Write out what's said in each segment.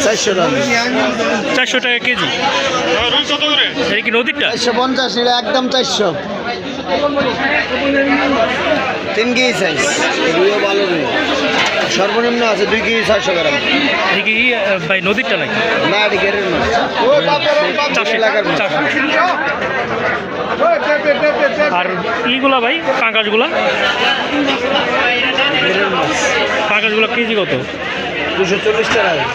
400 টাকা কেজি। এটা কি নদীরটা? 450, এটা একদম 400। 3 কেজি সাইজ, রুইও ভালো রুই, সর্বনিম্ন আছে 2 কেজি 600 গ্রাম। এটা কি ভাই নদীরটা নাকি? না, এটা গেরের মাছ, এলাকার মাছ। আর ইগুলা ভাই পাঙ্গাসগুলা, পাঙ্গাসগুলা কেজি কত? 240 টাকা।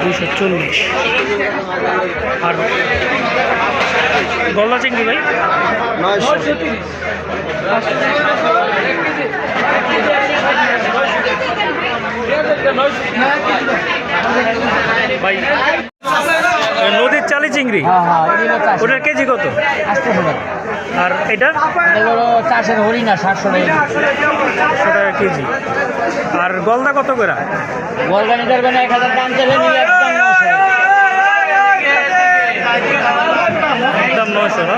240। আর গলদা চিংড়ি ভাই 900। ভাই নদীর চালি চিংড়ি, ওটার কেজি কত? 800 টাকা। আর এটা চাষের হরিণা 700 টাকা। 100 টাকা কেজি। আর গলদা কত করে? বলগানি ধরবেন 1000 দাম চলে নিলে একদম 900 একদম 900 না?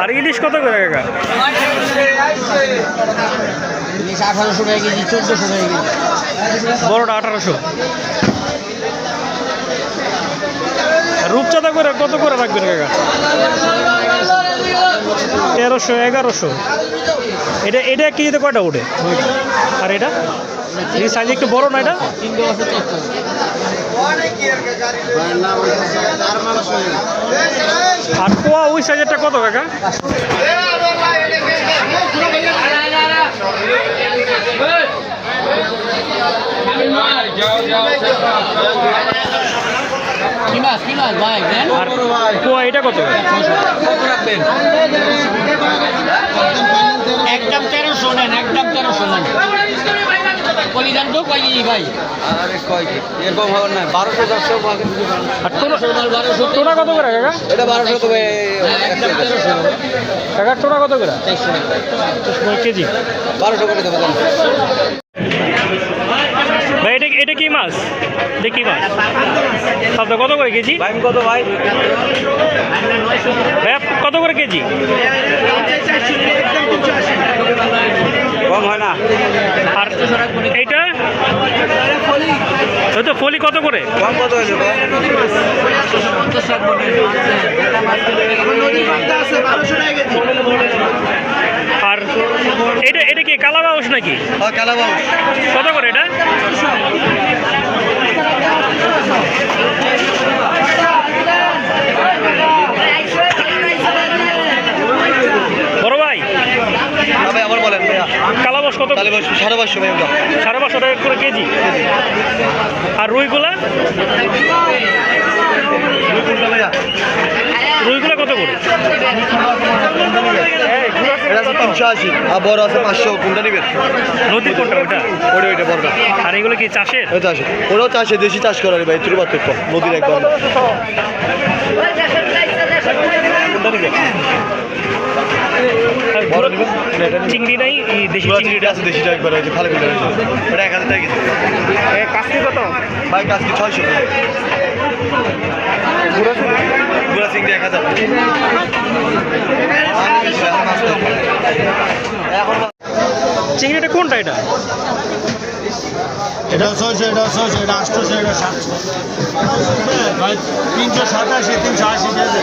আর ইলিশ কত করে কাকা? ইলিশ 1800 টাকা কেজি, 1400 টাকা কেজি। বড়টা 1800। রূপচাঁদা করে কত করে রাখবেন কাকা? 1300, 1100। এটা এটা কেজিতে কয়টা ওঠে? আর এটা এই সাইজ একটু বড় না এটা? 3 বছর চেষ্টা। আর পোয়া ওই সাইজেরটা কত কাকা? কি মাছ ভাই? আর পোয়া এটা কত? একদম 1300 নেন, একদম 1300 নেন। কলিদান তো কয় কেজি ভাই? আরে কয় কি এরকম হবে না, 1200 400 ভাগে দিতে পারেন। আর টোনা কত করে কাকা? এটা 1200 তো একদম 1300 কাকা টোনা কত করে? 400 কেজি 1200 করে দেবো। ভাই এটা কি মাছ? এটা কি মাছ? আপনার কত করে কেজি? ভাই কত ভাই? ভাই কত করে কেজি? কম হয় না। আর এইটা ওই তো ফলি কত করে? কম কত হয়েছে? আর এটা কি কালাবাউস নাকি? কালাবাউস কত করে এটা? বড় ভাই ভাই আবার বলেন ভাইয়া। কালাবাউস কত? 550 ভাই। 550 টাকা করে কেজি। আর রুইগুলা? ভাইয়া রুইগুলা কত করে? এটা আছে 380, আর বড় আছে 500। কোনটা নেবেন? নদীর কোনটা ওটা? ওইটা বড়টা। আর এগুলো কি চাষের? ওইটা আছে, ওরাও চাষে, দেশি চাষ করার ভাই, ত্রিবাদ নদীর একবার। কোনটা নেবেন? বড় নেবেন? চিংড়ি নাই, এই দেশি চিংড়িটা আছে, দেশিটা একবার হয়েছে ভালো করে হয়েছে। ওটা 1000 টাকা কেজি। কাজকে কত? ভাই কাজকে 600 টাকা। গুড়া চিংড়ি 1000। চিংড়িটা কোনটা এটা? এটা 600, এটা 600, এটা 800, এটা 700 ভাই। 387, 380 কেজি।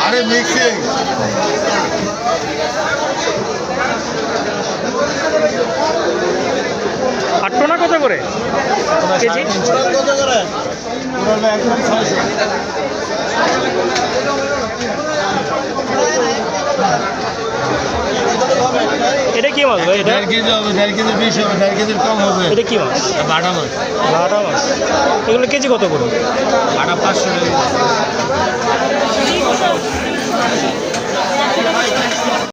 আরে মিক্সিং। আর টোনা কত করে কেজি? কত করে? পুরো একদম 600। এটা কি মাছ ভাই? এটা 1.5 কেজি হবে, 1.5 কেজি 20 হবে, 1.5 কেজির কম হবে। এটা কি মাছ? বাটা মাছ। ভাটা মাছ। এগুলো কেজি কত করে? বাটা 500 টাকা।